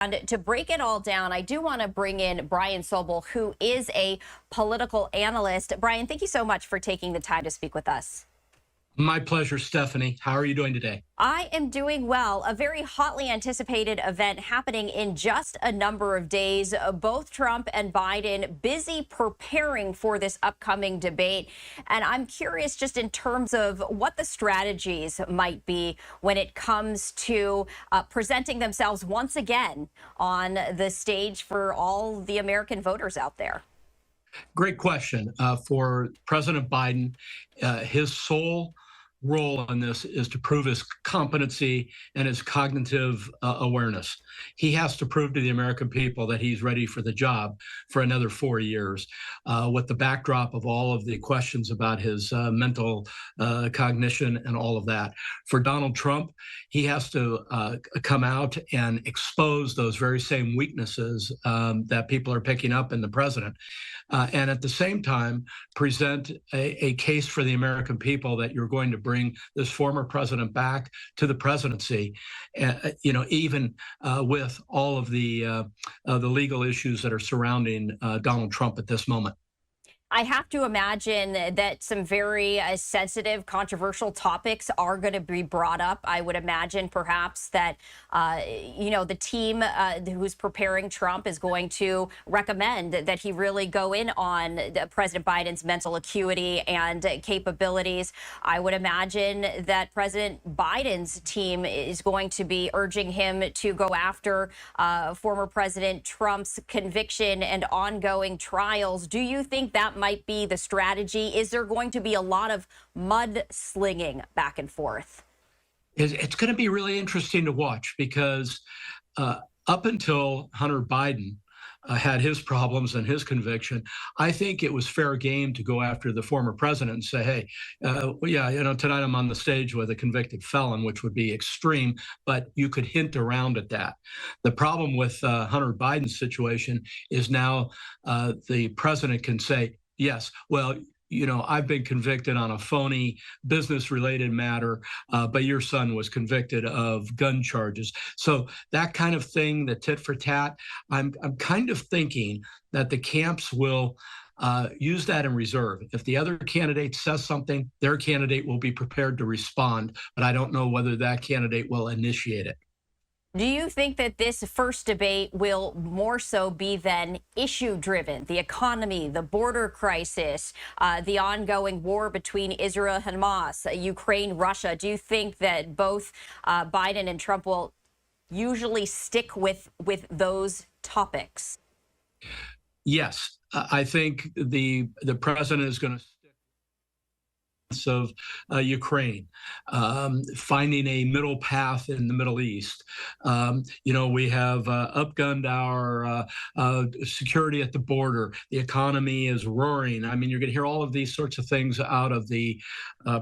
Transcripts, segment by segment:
And to break it all down, I do want to bring in Brian Sobel, who is a political analyst. Brian, thank you so much for taking the time to speak with us. My pleasure, Stephanie. How are you doing today? I am doing well. A very hotly anticipated event happening in just a number of days. Both Trump and Biden busy preparing for this upcoming debate. And I'm curious just in terms of what the strategies might be when it comes to presenting themselves once again on the stage for all the American voters out there. Great question. For President Biden, his sole role in this is to prove his competency and his cognitive awareness. He has to prove to the American people that he's ready for the job for another 4 years, with the backdrop of all of the questions about his mental cognition and all of that. For Donald Trump, he has to come out and expose those very same weaknesses that people are picking up in the president. And at the same time, present a case for the American people that you're going to bring this former president back to the presidency, even with all of the legal issues that are surrounding Donald Trump at this moment. I have to imagine that some very sensitive, controversial topics are going to be brought up. I would imagine perhaps that, the team who's preparing Trump is going to recommend that he really go in on President Biden's mental acuity and capabilities. I would imagine that President Biden's team is going to be urging him to go after former President Trump's conviction and ongoing trials. Do you think that might be the strategy? Is there going to be a lot of mudslinging back and forth? It's going to be really interesting to watch because up until Hunter Biden had his problems and his conviction, I think it was fair game to go after the former president and say, hey, tonight I'm on the stage with a convicted felon, which would be extreme, but you could hint around at that. The problem with Hunter Biden's situation is now the president can say, yes, well, I've been convicted on a phony business-related matter, but your son was convicted of gun charges. So that kind of thing, the tit for tat, I'm kind of thinking that the camps will use that in reserve. If the other candidate says something, their candidate will be prepared to respond, but I don't know whether that candidate will initiate it. Do you think that this first debate will more so be then issue-driven? The economy, the border crisis, the ongoing war between Israel and Hamas, Ukraine, Russia. Do you think that both Biden and Trump will usually stick with those topics? Yes, I think the president is going to of Ukraine, finding a middle path in the Middle East. We have upgunned our security at the border. The economy is roaring. I mean, you're going to hear all of these sorts of things out of the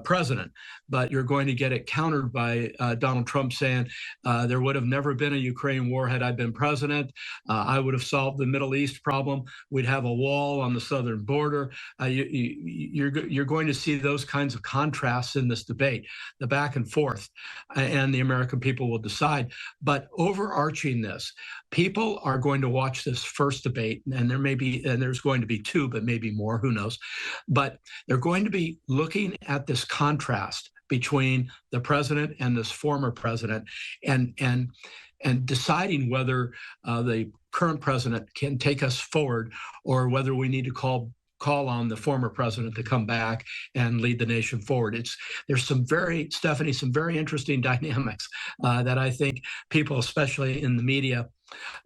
president, but you're going to get it countered by Donald Trump saying there would have never been a Ukraine war had I been president. I would have solved the Middle East problem. We'd have a wall on the southern border. You're going to see those kinds of contrasts in this debate, the back and forth, and the American people will decide. But overarching this, people are going to watch this first debate, and there's going to be two, but maybe more, who knows. But they're going to be looking at this contrast between the president and this former president, and deciding whether the current president can take us forward or whether we need to call on the former president to come back and lead the nation forward. There's some very interesting dynamics that I think people, especially in the media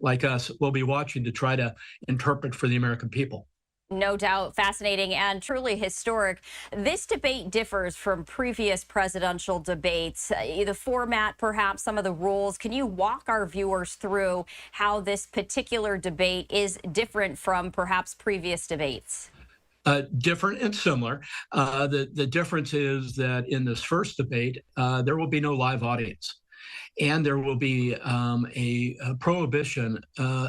like us, will be watching to try to interpret for the American people. No doubt fascinating and truly historic. This debate differs from previous presidential debates. The format, perhaps some of the rules. Can you walk our viewers through how this particular debate is different from perhaps previous debates? Different and similar. The difference is that in this first debate, there will be no live audience. And there will be a prohibition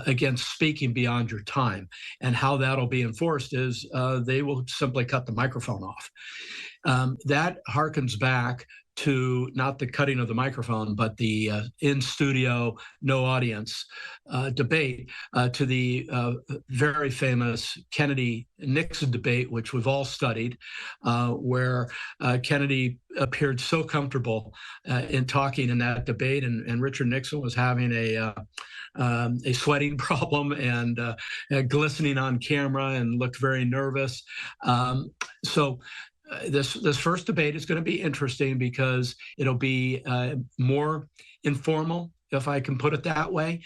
against speaking beyond your time. And how that'll be enforced is they will simply cut the microphone off. That harkens back to not the cutting of the microphone, but the in studio, no audience debate, to the very famous Kennedy Nixon debate, which we've all studied, where Kennedy appeared so comfortable in talking in that debate, and Richard Nixon was having a sweating problem and glistening on camera and looked very nervous. So this first debate is going to be interesting because it'll be more informal, if I can put it that way,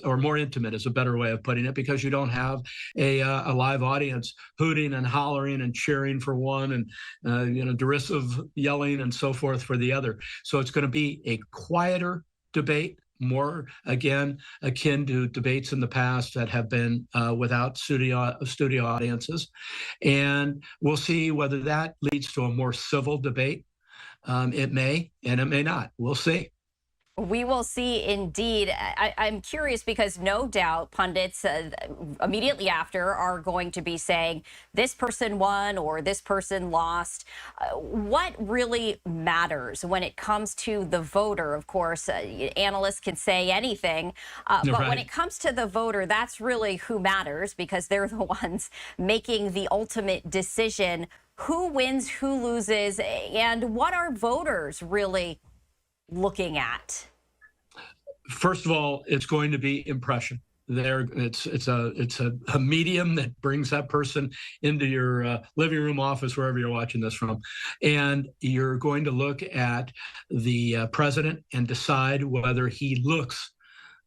or more intimate is a better way of putting it, because you don't have a live audience hooting and hollering and cheering for one and derisive yelling and so forth for the other. So it's going to be a quieter debate, more, again, akin to debates in the past that have been without studio audiences. And we'll see whether that leads to a more civil debate. It may, and it may not. We'll see. We will see indeed. I'm curious because no doubt pundits immediately after are going to be saying this person won or this person lost. What really matters when it comes to the voter? Of course, analysts can say anything, but Right. when it comes to the voter, that's really who matters because they're the ones making the ultimate decision. Who wins, who loses, and what are voters really looking at? First of all, it's going to be impression. It's a medium that brings that person into your living room, office, wherever you're watching this from, and you're going to look at the president and decide whether he looks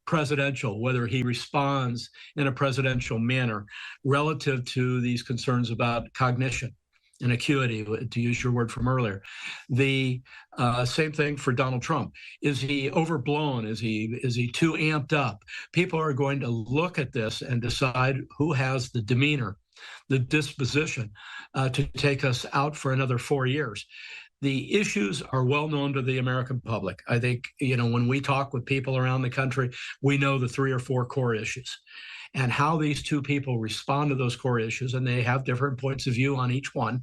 presidential, whether he responds in a presidential manner relative to these concerns about cognition and acuity, to use your word from earlier. The same thing for Donald Trump. Is he overblown? Is he too amped up? People are going to look at this and decide who has the demeanor, the disposition to take us out for another 4 years. The issues are well known to the American public. I think, when we talk with people around the country, we know the 3 or 4 core issues. And how these two people respond to those core issues, and they have different points of view on each one,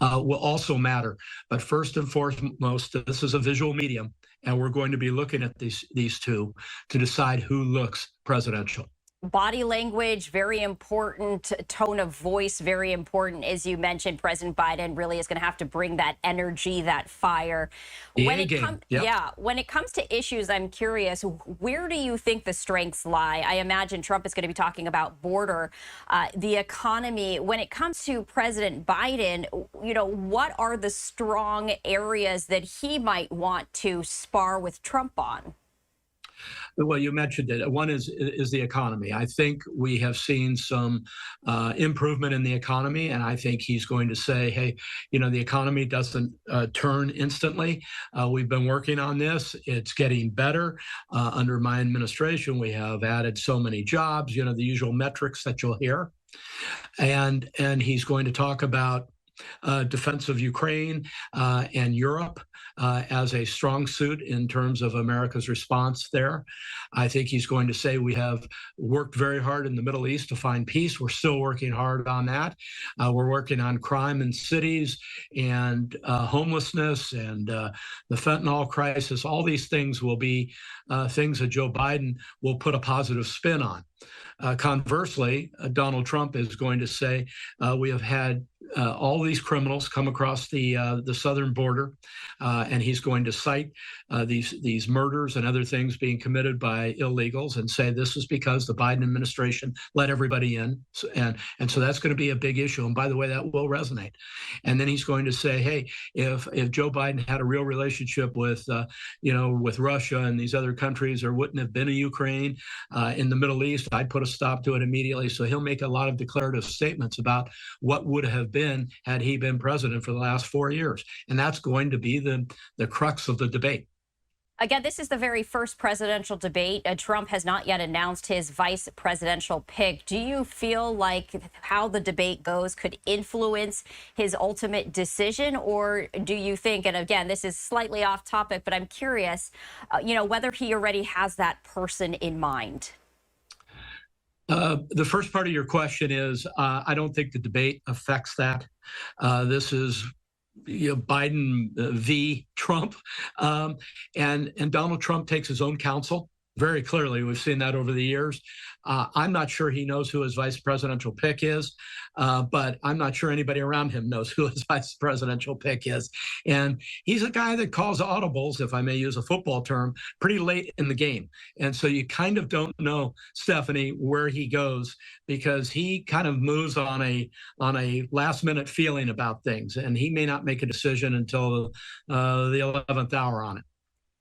will also matter. But first and foremost, this is a visual medium, and we're going to be looking at these two to decide who looks presidential. Body language, very important. Tone of voice, very important. As you mentioned, President Biden really is going to have to bring that energy, that fire. When it comes to issues, I'm curious, where do you think the strengths lie? I imagine Trump is going to be talking about border, the economy. When it comes to President Biden, what are the strong areas that he might want to spar with Trump on? Well, you mentioned it. One is the economy. I think we have seen some improvement in the economy, and I think he's going to say, hey, the economy doesn't turn instantly. We've been working on this. It's getting better. Under my administration, we have added so many jobs, the usual metrics that you'll hear. And he's going to talk about defense of Ukraine and Europe as a strong suit in terms of America's response there. I think he's going to say we have worked very hard in the Middle East to find peace. We're still working hard on that. We're working on crime in cities and homelessness and the fentanyl crisis. All these things will be things that Joe Biden will put a positive spin on. Conversely, Donald Trump is going to say we have had all these criminals come across the southern border, and he's going to cite these murders and other things being committed by illegals, and say this is because the Biden administration let everybody in, and so that's going to be a big issue. And by the way, that will resonate. And then he's going to say, hey, if Joe Biden had a real relationship with with Russia and these other countries, there wouldn't have been a Ukraine in the Middle East. I'd put a stop to it immediately. So he'll make a lot of declarative statements about what would have been had he been president for the last 4 years. And that's going to be the crux of the debate. Again, this is the very first presidential debate. Trump has not yet announced his vice presidential pick. Do you feel like how the debate goes could influence his ultimate decision? Or do you think, and again, this is slightly off topic, but I'm curious, whether he already has that person in mind? The first part of your question is, I don't think the debate affects that. This is Biden v. Trump, and Donald Trump takes his own counsel very clearly. We've seen that over the years. I'm not sure he knows who his vice presidential pick is, but I'm not sure anybody around him knows who his vice presidential pick is. And he's a guy that calls audibles, if I may use a football term, pretty late in the game. And so you kind of don't know, Stephanie, where he goes, because he kind of moves on a last minute feeling about things, and he may not make a decision until the 11th hour on it.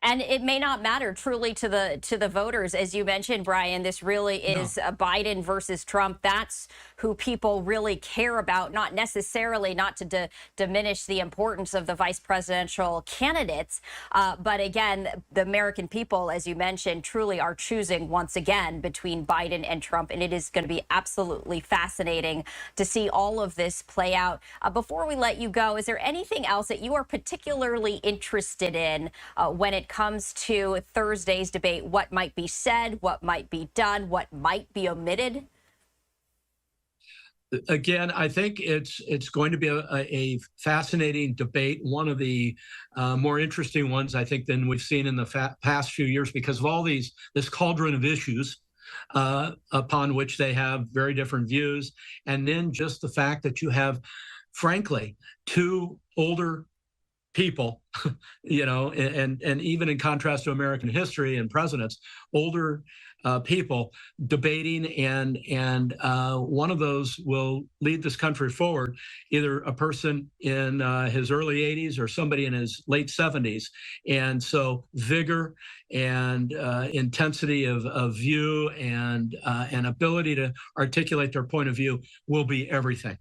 And it may not matter truly to the voters, as you mentioned, Brian. This really is Biden versus Trump. That's who people really care about. Not necessarily, not to diminish the importance of the vice presidential candidates, but again, the American people, as you mentioned, truly are choosing once again between Biden and Trump, and it is going to be absolutely fascinating to see all of this play out. Before we let you go, is there anything else that you are particularly interested in when it comes to Thursday's debate? What might be said, what might be done, what might be omitted? Again, I think it's going to be a fascinating debate, one of the more interesting ones, I think, than we've seen in the past few years, because of all this cauldron of issues upon which they have very different views. And then just the fact that you have, frankly, two older people, and even in contrast to American history and presidents, older people debating, and one of those will lead this country forward, either a person in his early 80s or somebody in his late 70s. And so vigor and intensity of view and ability to articulate their point of view will be everything.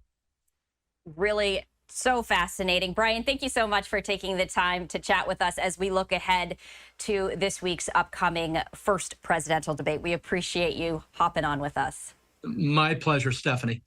Really so fascinating. Brian, thank you so much for taking the time to chat with us as we look ahead to this week's upcoming first presidential debate. We appreciate you hopping on with us. My pleasure, Stephanie.